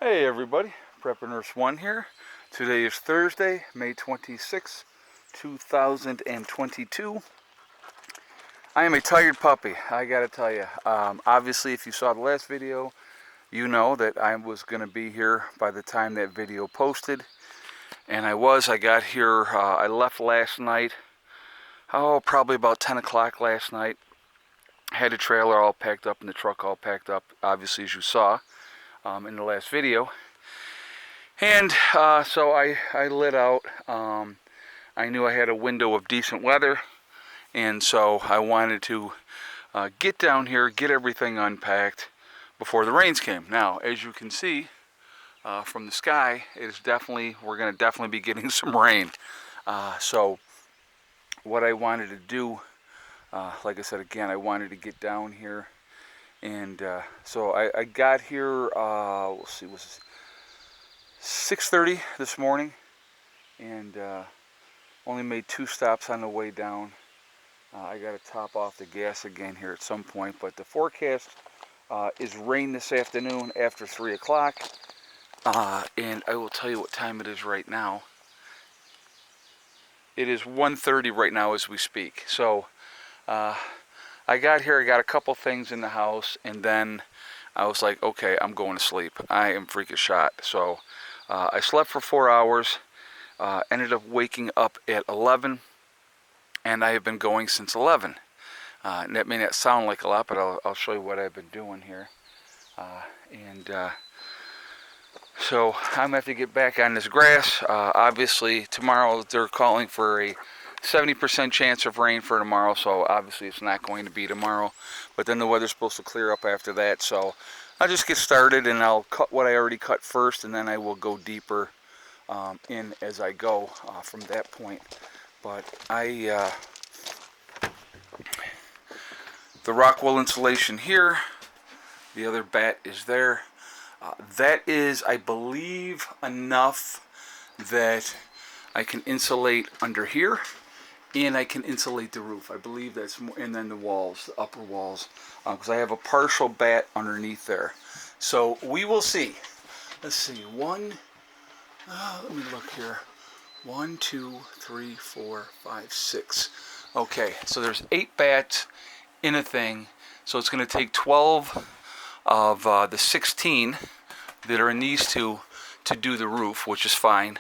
Hey everybody, Prepper Nurse 1 here. Today is Thursday, May 26, 2022. I am a tired puppy, I gotta tell you. Obviously, if you saw the last video, you know that I was gonna be here by the time that video posted. And I got here, I left last night, probably about 10 o'clock last night. I had the trailer all packed up and the truck all packed up, obviously, as you saw in the last video. And so I lit out. I knew I had a window of decent weather, and so I wanted to get down here, get everything unpacked before the rains came. Now, as you can see from the sky, we're going to definitely be getting some rain. So what I wanted to do, like I said again, I wanted to get down here, and so I got here. We'll see, was 6:30 this morning, and only made 2 stops on the way down. I got to top off the gas again here at some point, but the forecast is rain this afternoon after 3 o'clock, and I will tell you what time it is right now. It is 1:30 right now as we speak. So I got here, I got a couple things in the house, and then I was like, okay, I'm going to sleep. I am freaking shot. So I slept for 4 hours, ended up waking up at 11, and I have been going since 11. And that may not sound like a lot, but I'll show you what I've been doing here. So I'm going to have to get back on this grass. Obviously, tomorrow they're calling for a 70% chance of rain for tomorrow, so obviously it's not going to be tomorrow. But then the weather's supposed to clear up after that, so I'll just get started, and I'll cut what I already cut first, and then I will go deeper in as I go from that point. But the Rockwell insulation here, the other bat is there. That is, I believe, enough that I can insulate under here, and I can insulate the roof. I believe that's more, and then the walls, the upper walls, because I have a partial bat underneath there. So we will see. Let's see, let me look here. 1, 2, 3, 4, 5, 6. Okay, so there's 8 bats in a thing, so it's going to take 12 of the 16 that are in these two to do the roof, which is fine.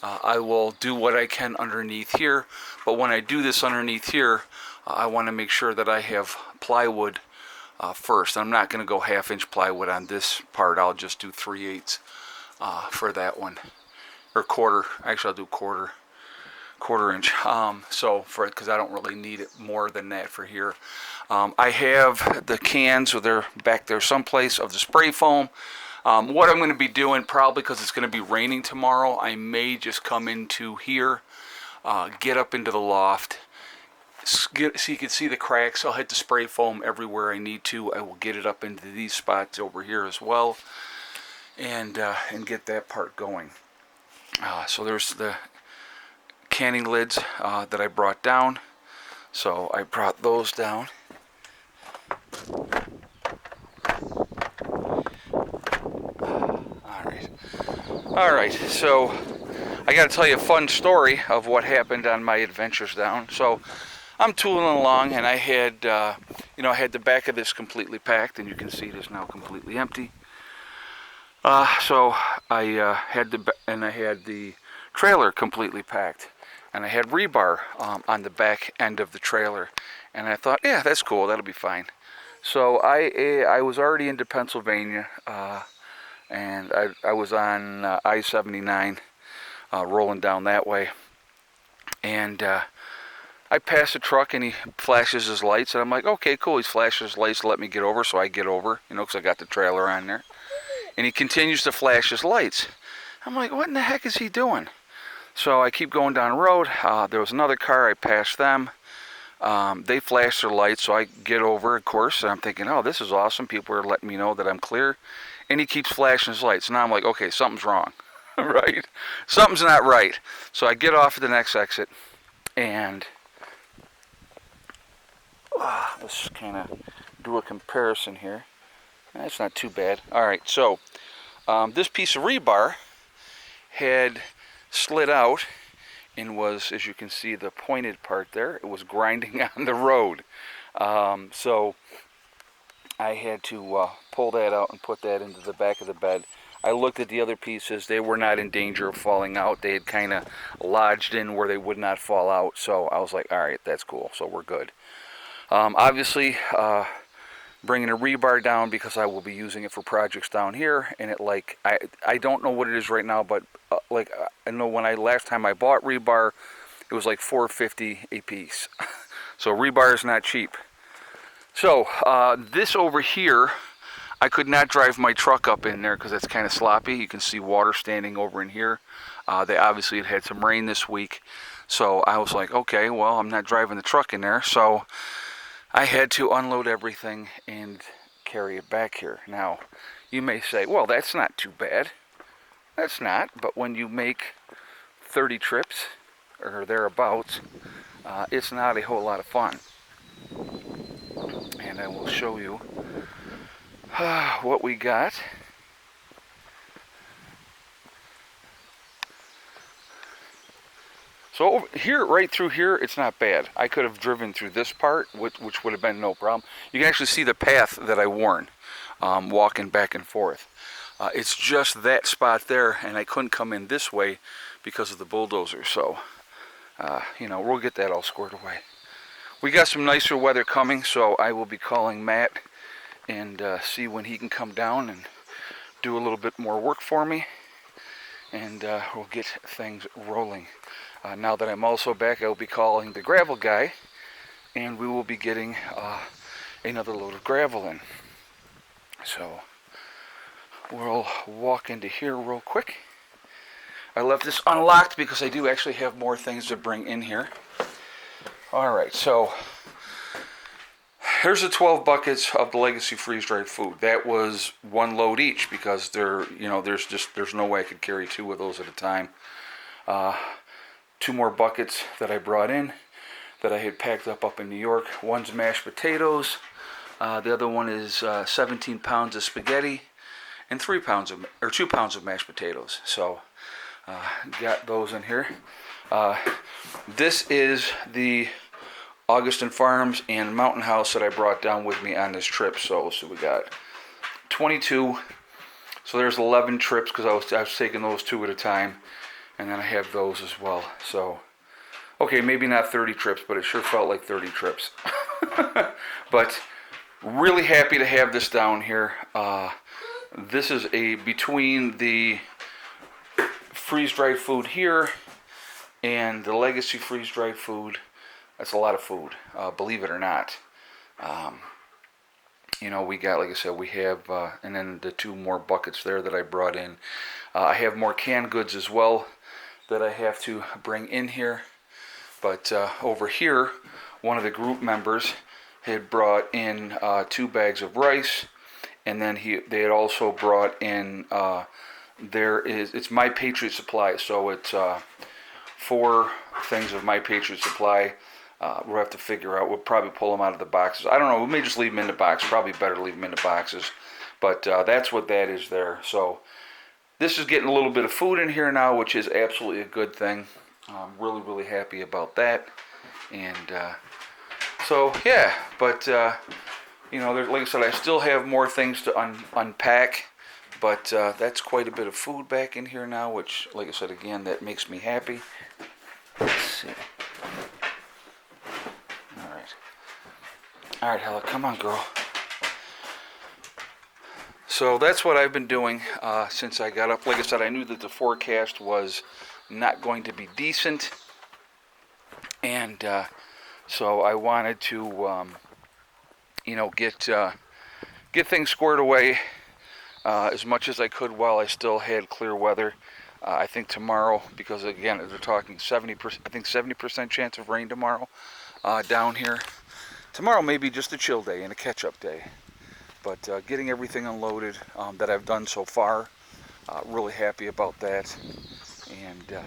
I will do what I can underneath here, but when I do this underneath here, I want to make sure that I have plywood first. I'm not going to go 1/2-inch plywood on this part. I'll just do 3/8 for that one, or quarter. Actually, I'll do quarter inch. Because I don't really need it more than that for here. I have the cans, or they're back there someplace, of the spray foam. What I'm going to be doing, probably because it's going to be raining tomorrow, I may just come into here, get up into the loft, so you can see the cracks. I'll hit the spray foam everywhere I need to. I will get it up into these spots over here as well, and get that part going. So there's the canning lids that I brought down. So I brought those down. Alright, so I got to tell you a fun story of what happened on my adventures down. So I'm tooling along, and I had the back of this completely packed, and you can see it is now completely empty. So I had the trailer completely packed, and I had rebar on the back end of the trailer, and I thought, yeah, that's cool, that'll be fine. So I was already into Pennsylvania, and I was on I-79, rolling down that way, and I pass a truck, and he flashes his lights, and I'm like, okay, cool, he's flashing his lights to let me get over, so I get over, because I got the trailer on there, and he continues to flash his lights. I'm like, what in the heck is he doing? So I keep going down the road. There was another car, I passed them. They flashed their lights, so I get over, of course, and I'm thinking, oh, this is awesome, people are letting me know that I'm clear. And he keeps flashing his lights. Now I'm like, okay, something's wrong, right? Something's not right. So I get off at the next exit, and let's kind of do a comparison here. That's not too bad. All right, so This piece of rebar had slid out and was, as you can see, the pointed part there, it was grinding on the road. So I had to pull that out and put that into the back of the bed. I looked at the other pieces. They were not in danger of falling out. They had kind of lodged in where they would not fall out. So I was like, all right, that's cool. So we're good. Obviously, bringing a rebar down because I will be using it for projects down here. And it I don't know what it is right now, but I know when last time I bought rebar, it was like $4.50 a piece. So rebar is not cheap. So this over here, I could not drive my truck up in there because it's kind of sloppy. You can see water standing over in here. They obviously had some rain this week. So I was like, okay, well, I'm not driving the truck in there. So I had to unload everything and carry it back here. Now, you may say, well, that's not too bad. That's not, but when you make 30 trips or thereabouts, it's not a whole lot of fun. And I will show you what we got. So over here, right through here, it's not bad. I could have driven through this part, which would have been no problem. You can actually see the path that I worn, walking back and forth. It's just that spot there, and I couldn't come in this way because of the bulldozer. So, we'll get that all squared away. We got some nicer weather coming, so I will be calling Matt and see when he can come down and do a little bit more work for me, and we'll get things rolling. Now that I'm also back, I'll be calling the gravel guy, and we will be getting another load of gravel in. So we'll walk into here real quick. I left this unlocked because I do actually have more things to bring in here. Alright, so here's the 12 buckets of the Legacy freeze-dried food. That was one load each because there's no way I could carry two of those at a time. Two more buckets that I brought in that I had packed up in New York. One's mashed potatoes. The other one is 17 pounds of spaghetti and 2 pounds of mashed potatoes. So got those in here. This is the Augustin Farms and Mountain House that I brought down with me on this trip. So we got 22. So there's 11 trips because I was taking those two at a time. And then I have those as well. So, okay, maybe not 30 trips, but it sure felt like 30 trips. But really happy to have this down here. This is between the freeze-dried food here and the Legacy freeze-dried food. That's a lot of food, believe it or not. We got, like I said, we have, and then the two more buckets there that I brought in. I have more canned goods as well that I have to bring in here. But over here, one of the group members had brought in 2 bags of rice, and then they had also brought in, it's My Patriot Supply, so it's 4 things of My Patriot Supply. We'll have to figure out, we'll probably pull them out of the boxes. I don't know, we may just leave them in the box, probably better to leave them in the boxes. But that's what that is there. So this is getting a little bit of food in here now, which is absolutely a good thing. I'm really, really happy about that. And so, yeah, but, like I said, I still have more things to unpack. But that's quite a bit of food back in here now, which, like I said, again, that makes me happy. Let's see. All right, Hella, come on, girl. So that's what I've been doing since I got up. Like I said, I knew that the forecast was not going to be decent. And so I wanted to, get things squared away as much as I could while I still had clear weather. I think tomorrow, because again, they're talking 70%, I think 70% chance of rain tomorrow down here. Tomorrow may be just a chill day and a catch-up day. But getting everything unloaded that I've done so far, really happy about that. And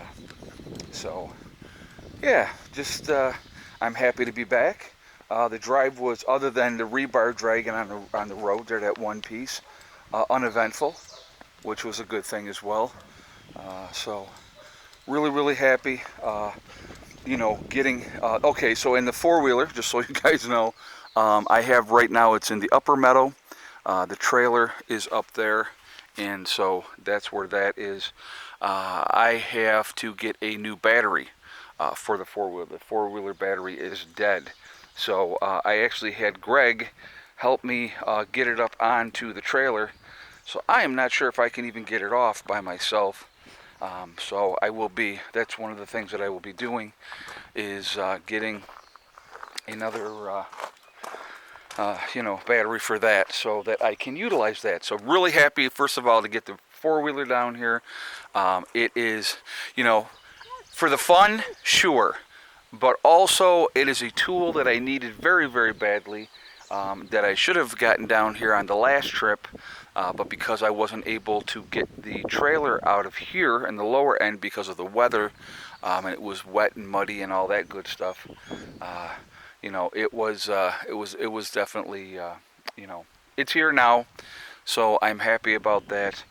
so, yeah, just I'm happy to be back. The drive was, other than the rebar dragging on the road there, that one piece, uneventful. which was a good thing as well. So really, really happy. Getting okay. So in the four-wheeler, just so you guys know, I have right now. It's in the upper meadow. The trailer is up there, and so that's where that is. I have to get a new battery for the four-wheeler. The four-wheeler battery is dead. So I actually had Greg help me get it up onto the trailer. So I am not sure if I can even get it off by myself. So that's one of the things that I will be doing is getting another battery for that so that I can utilize that. So really happy, first of all, to get the four-wheeler down here. It is, for the fun, sure, but also it is a tool that I needed very, very badly, that I should have gotten down here on the last trip, but because I wasn't able to get the trailer out of here in the lower end because of the weather, and it was wet and muddy and all that good stuff, it was definitely, it's here now, so I'm happy about that.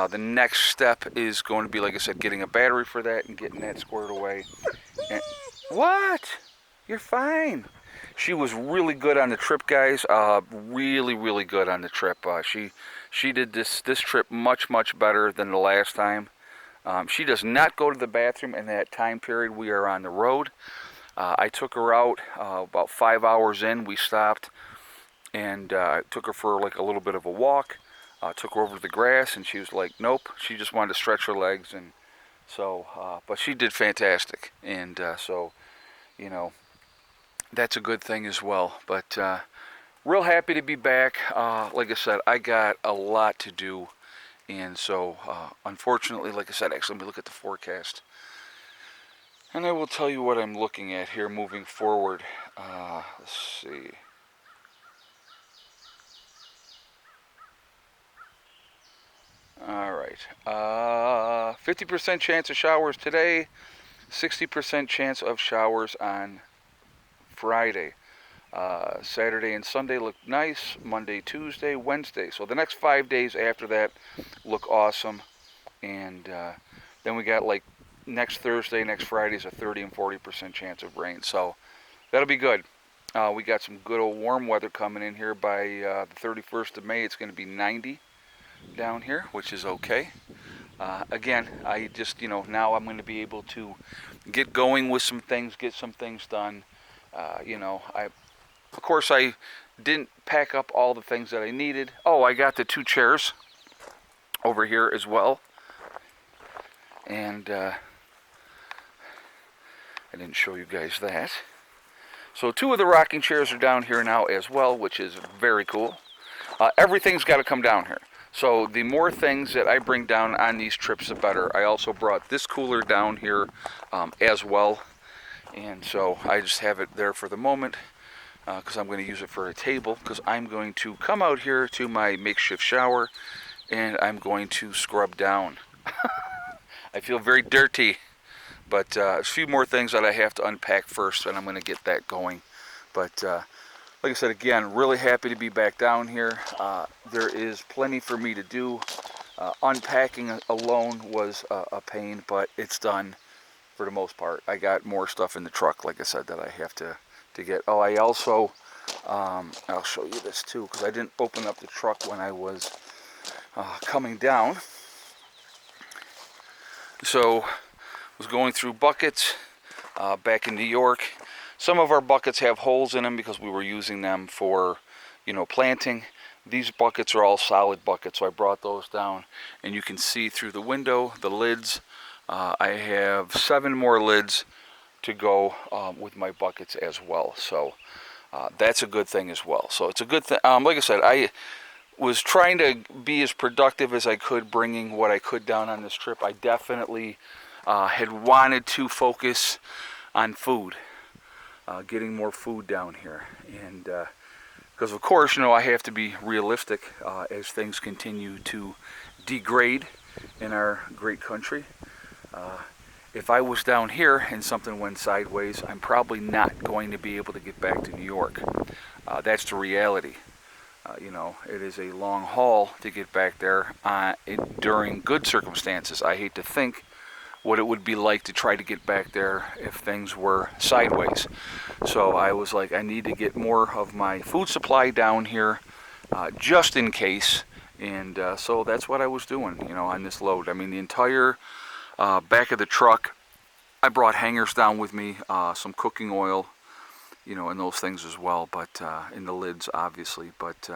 The next step is going to be, like I said, getting a battery for that and getting that squared away. And, what? You're fine. She was really good on the trip, guys. Really, really good on the trip. She did this trip much, much better than the last time. She does not go to the bathroom in that time period we are on the road. I took her out about 5 hours in. We stopped and took her for like a little bit of a walk. Took her over to the grass, and she was like, nope. She just wanted to stretch her legs, and so, but she did fantastic, and so, that's a good thing as well. But real happy to be back. Like I said, I got a lot to do, and so unfortunately, like I said, actually, let me look at the forecast, and I will tell you what I'm looking at here moving forward. Let's see. All right. 50% chance of showers today, 60% chance of showers on Friday. Saturday and Sunday look nice. Monday, Tuesday, Wednesday. So the next 5 days after that look awesome. And then we got like next Thursday, next Friday is a 30 and 40% chance of rain. So that'll be good. We got some good old warm weather coming in here by the 31st of May. It's going to be 90 down here, which is okay. Again, I just, now I'm going to be able to get going with some things, get some things done. Of course, I didn't pack up all the things that I needed. Oh, I got the 2 chairs over here as well. And I didn't show you guys that. So 2 of the rocking chairs are down here now as well, which is very cool. Everything's got to come down here. So the more things that I bring down on these trips, the better. I also brought this cooler down here as well. And so I just have it there for the moment because I'm going to use it for a table, because I'm going to come out here to my makeshift shower and I'm going to scrub down. I feel very dirty, but a few more things that I have to unpack first, and I'm going to get that going. But like I said, again, really happy to be back down here. There is plenty for me to do. Unpacking alone was a pain, but it's done for the most part. I got more stuff in the truck, like I said, that I have to get. Oh, I also, I'll show you this too, because I didn't open up the truck when I was coming down. So, was going through buckets back in New York. Some of our buckets have holes in them because we were using them for, planting. These buckets are all solid buckets, so I brought those down, and you can see through the window the lids. I have 7 more lids to go with my buckets as well, so that's a good thing as well. So it's a good thing. Like I said, I was trying to be as productive as I could, bringing what I could down on this trip. I definitely had wanted to focus on food. Getting more food down here, and because of course, I have to be realistic as things continue to degrade in our great country. If I was down here and something went sideways, I'm probably not going to be able to get back to New York. That's the reality. You know, it is a long haul to get back there during good circumstances. I hate to think what it would be like to try to get back there if things were sideways. So I was like, I need to get more of my food supply down here just in case. And so that's what I was doing, you know, on this load. I mean, the entire back of the truck, I brought hangers down with me, some cooking oil, you know, and those things as well, but in the lids, obviously. But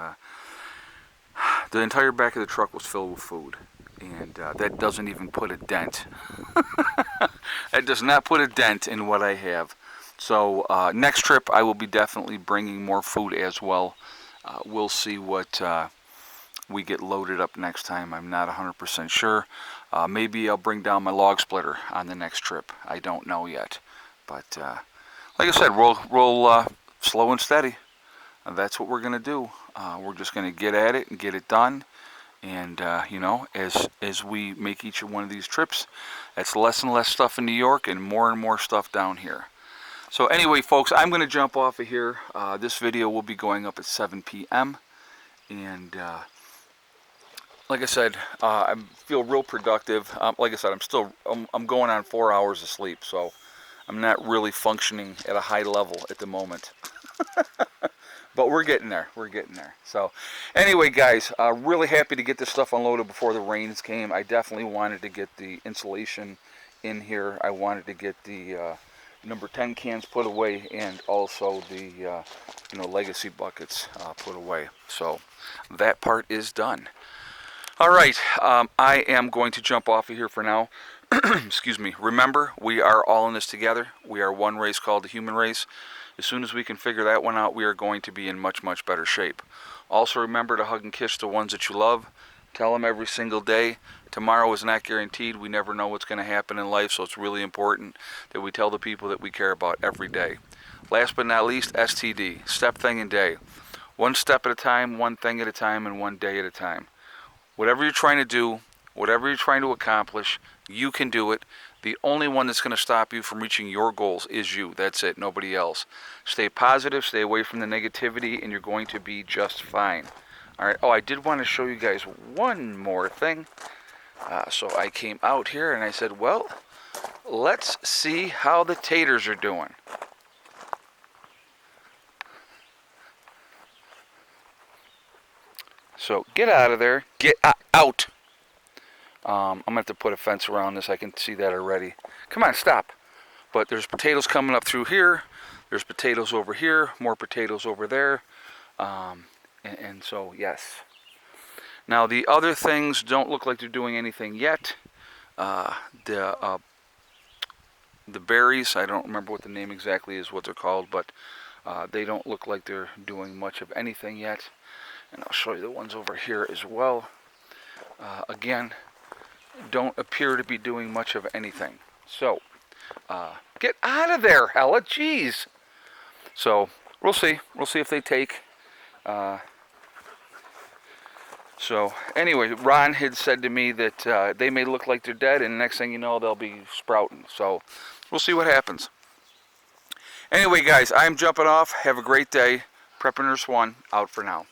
the entire back of the truck was filled with food, and that doesn't even put a dent. That does not put a dent in what I have. So next trip, I will be definitely bringing more food as well. We'll see what we get loaded up next time. I'm not 100% sure. Maybe I'll bring down my log splitter on the next trip. I don't know yet, but like I said, roll slow and steady. That's what we're going to do. We're just going to get at it and get it done. And, you know, as we make each one of these trips, that's less and less stuff in New York and more stuff down here. So anyway, folks, I'm going to jump off of here. This video will be going up at 7 p.m. And like I said, I feel real productive. Like I said, I'm going on 4 hours of sleep, so I'm not really functioning at a high level at the moment. But we're getting there. We're getting there. So anyway, guys, really happy to get this stuff unloaded before the rains came. I definitely wanted to get the insulation in here. I wanted to get the number 10 cans put away, and also the you know, legacy buckets put away. So that part is done. All right, I am going to jump off of here for now. Excuse me. Remember, we are all in this together. We are one race called the human race. As soon as we can figure that one out, we are going to be in much better shape. Also, remember to hug and kiss the ones that you love. Tell them every single day. Tomorrow is not guaranteed. We never know what's going to happen in life, so it's really important that we tell the people that we care about every day. Last but not least, STD, step, thing, and day. One step at a time, one thing at a time, and one day at a time. Whatever you're trying to do, whatever you're trying to accomplish, you can do it. The only one that's going to stop you from reaching your goals is you. That's it, nobody else. Stay positive, stay away from the negativity, and you're going to be just fine. All right. Oh, I did want to show you guys one more thing. So I came out here and I said, well, let's see how the taters are doing. So get out of there. Get out. I'm going to have to put a fence around this. I can see that already. Come on, stop. But there's potatoes coming up through here. There's potatoes over here. More potatoes over there. And so, yes. Now, the other things don't look like they're doing anything yet. The berries, I don't remember what the name exactly is, what they're called, but they don't look like they're doing much of anything yet. And I'll show you the ones over here as well. Again, don't appear to be doing much of anything. So, get out of there, Hella. Jeez. So, we'll see. We'll see if they take. So, anyway, Ron had said to me that they may look like they're dead, and next thing you know, they'll be sprouting. So, we'll see what happens. Anyway, guys, I'm jumping off. Have a great day. Prepper Nurse 1, out for now.